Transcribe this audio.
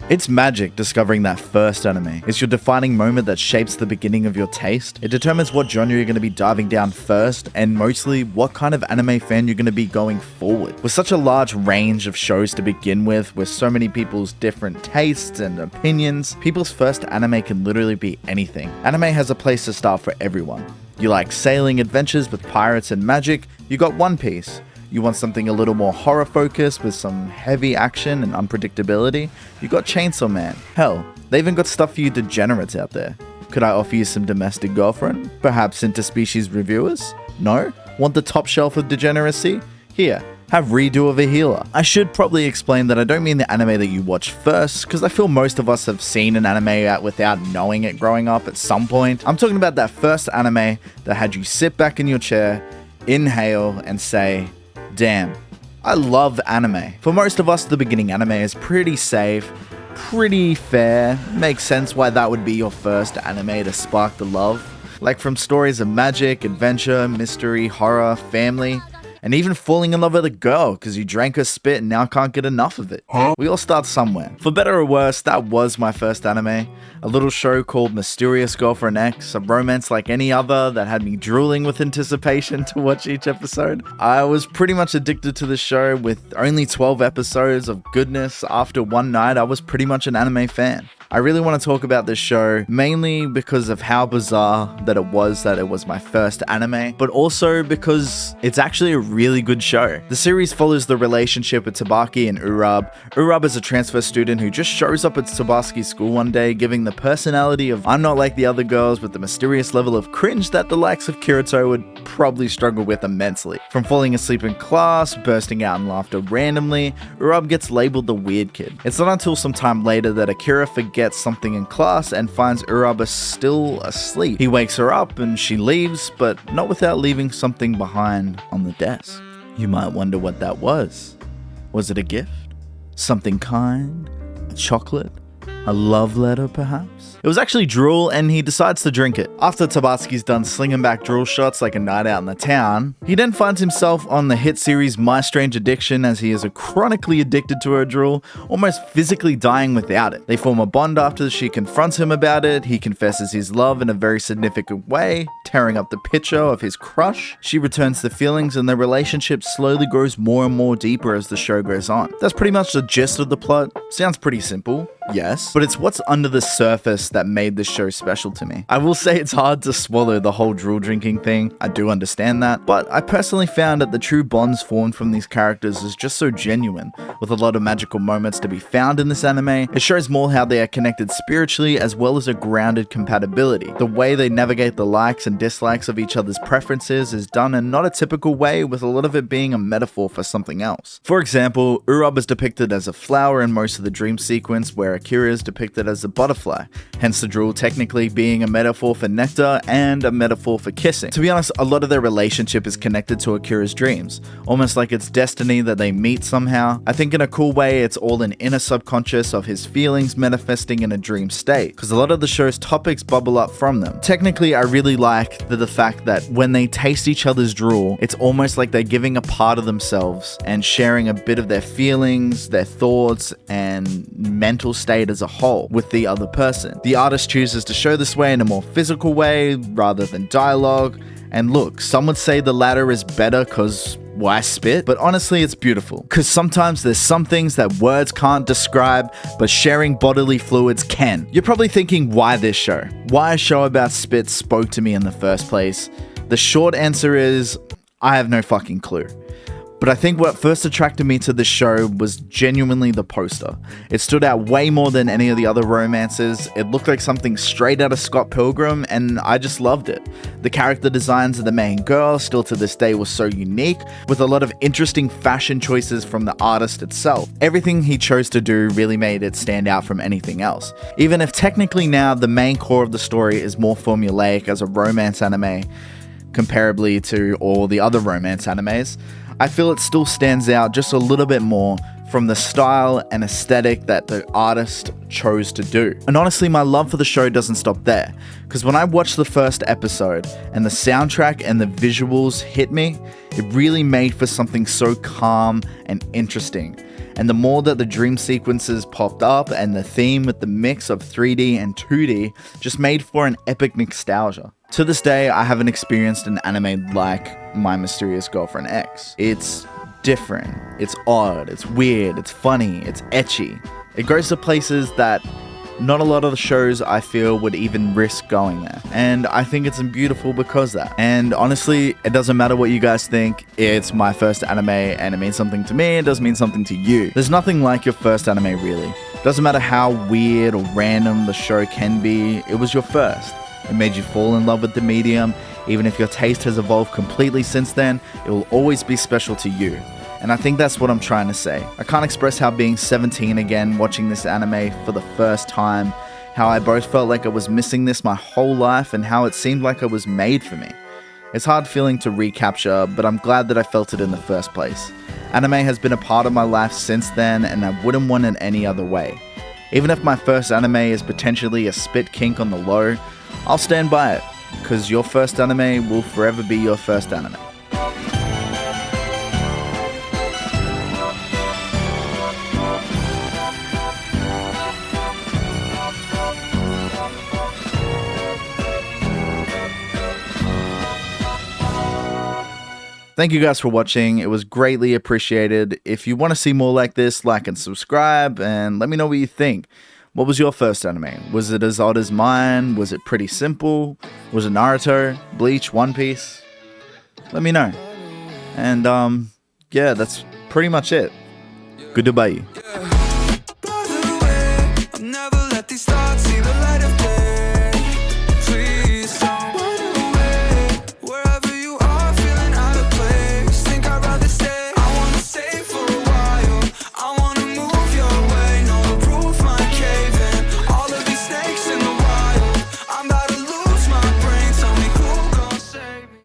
It's magic discovering that first anime. It's your defining moment that shapes the beginning of your taste. It determines what genre you're going to be diving down first, and mostly what kind of anime fan you're going to be going forward. With such a large range of shows to begin with so many people's different tastes and opinions, people's first anime can literally be anything. Anime has a place to start for everyone. You like sailing adventures with pirates and magic, you got One Piece. You want something a little more horror focused with some heavy action and unpredictability? You got Chainsaw Man. Hell, they even got stuff for you degenerates out there. Could I offer you some domestic girlfriend? Perhaps interspecies reviewers? No? Want the top shelf of degeneracy? Here, have Redo of a Healer. I should probably explain that I don't mean the anime that you watch first, because I feel most of us have seen an anime without knowing it growing up at some point. I'm talking about that first anime that had you sit back in your chair, inhale, and say, damn, I love anime. For most of us, the beginning anime is pretty safe, pretty fair. Makes sense why that would be your first anime to spark the love. Like from stories of magic, adventure, mystery, horror, family, and even falling in love with a girl because you drank her spit and now can't get enough of it. We all start somewhere. For better or worse, that was my first anime. A little show called Mysterious Girlfriend X, a romance like any other that had me drooling with anticipation to watch each episode. I was pretty much addicted to the show. With only 12 episodes of goodness after one night, I was pretty much an anime fan. I really want to talk about this show, mainly because of how bizarre that it was my first anime, but also because it's actually a really good show. The series follows the relationship with Tsubaki and Urab. Urab is a transfer student who just shows up at Tsubaki's school one day, giving the personality of I'm not like the other girls, with the mysterious level of cringe that the likes of Kirito would probably struggle with immensely. From falling asleep in class, bursting out in laughter randomly, Urab gets labeled the weird kid. It's not until some time later that Akira forgets something in class and finds Urab still asleep. He wakes her up and she leaves, but not without leaving something behind on the desk. You might wonder what that was. Was it a gift? Something kind? A chocolate? A love letter, perhaps? It was actually drool, and he decides to drink it. After Tsubasi's done slinging back drool shots like a night out in the town, he then finds himself on the hit series My Strange Addiction, as he is chronically addicted to her drool, almost physically dying without it. They form a bond after she confronts him about it. He confesses his love in a very significant way, tearing up the picture of his crush. She returns the feelings, and their relationship slowly grows more and more deeper as the show goes on. That's pretty much the gist of the plot. Sounds pretty simple, yes, but it's what's under the surface that made this show special to me. I will say it's hard to swallow the whole drool drinking thing. I do understand that, but I personally found that the true bonds formed from these characters is just so genuine, with a lot of magical moments to be found in this anime. It shows more how they are connected spiritually as well as a grounded compatibility. The way they navigate the likes and dislikes of each other's preferences is done in not a typical way, with a lot of it being a metaphor for something else. For example, Urab is depicted as a flower in most of the dream sequence, where Akira is depicted as a butterfly, hence the drool technically being a metaphor for nectar and a metaphor for kissing. To be honest, a lot of their relationship is connected to Akira's dreams, almost like it's destiny that they meet somehow. I think in a cool way, it's all an inner subconscious of his feelings manifesting in a dream state, because a lot of the show's topics bubble up from them. Technically, I really like the fact that when they taste each other's drool, it's almost like they're giving a part of themselves and sharing a bit of their feelings, their thoughts, and mental state as a whole with the other person. The artist chooses to show this way in a more physical way rather than dialogue. And look, some would say the latter is better because why spit? But honestly, it's beautiful. Because sometimes there's some things that words can't describe, but sharing bodily fluids can. You're probably thinking, why this show? Why a show about spit spoke to me in the first place? The short answer is, I have no fucking clue. But I think what first attracted me to the show was genuinely the poster. It stood out way more than any of the other romances. It looked like something straight out of Scott Pilgrim, and I just loved it. The character designs of the main girl still to this day was so unique, with a lot of interesting fashion choices from the artist itself. Everything he chose to do really made it stand out from anything else. Even if technically now the main core of the story is more formulaic as a romance anime, comparably to all the other romance animes, I feel it still stands out just a little bit more from the style and aesthetic that the artist chose to do. And honestly, my love for the show doesn't stop there, because when I watched the first episode and the soundtrack and the visuals hit me, it really made for something so calm and interesting. And the more that the dream sequences popped up and the theme with the mix of 3D and 2D just made for an epic nostalgia. To this day, I haven't experienced an anime like My Mysterious Girlfriend X. It's different, it's odd, it's weird, it's funny, it's ecchi. It goes to places that not a lot of the shows I feel would even risk going there. And I think it's beautiful because of that. And honestly, it doesn't matter what you guys think. It's my first anime and it means something to me. It does mean something to you. There's nothing like your first anime really. Doesn't matter how weird or random the show can be, it was your first. It made you fall in love with the medium. Even if your taste has evolved completely since then, it will always be special to you. And I think that's what I'm trying to say. I can't express how being 17 again, watching this anime for the first time, how I both felt like I was missing this my whole life and how it seemed like it was made for me. It's hard feeling to recapture, but I'm glad that I felt it in the first place. Anime has been a part of my life since then, and I wouldn't want it any other way. Even if my first anime is potentially a spit kink on the low, I'll stand by it, because your first anime will forever be your first anime. Thank you guys for watching. It was greatly appreciated. If you want to see more like this, like and subscribe, and let me know what you think. What was your first anime? Was it as odd as mine? Was it pretty simple? Was it Naruto, Bleach, One Piece? Let me know. And yeah, that's pretty much it. Goodbye.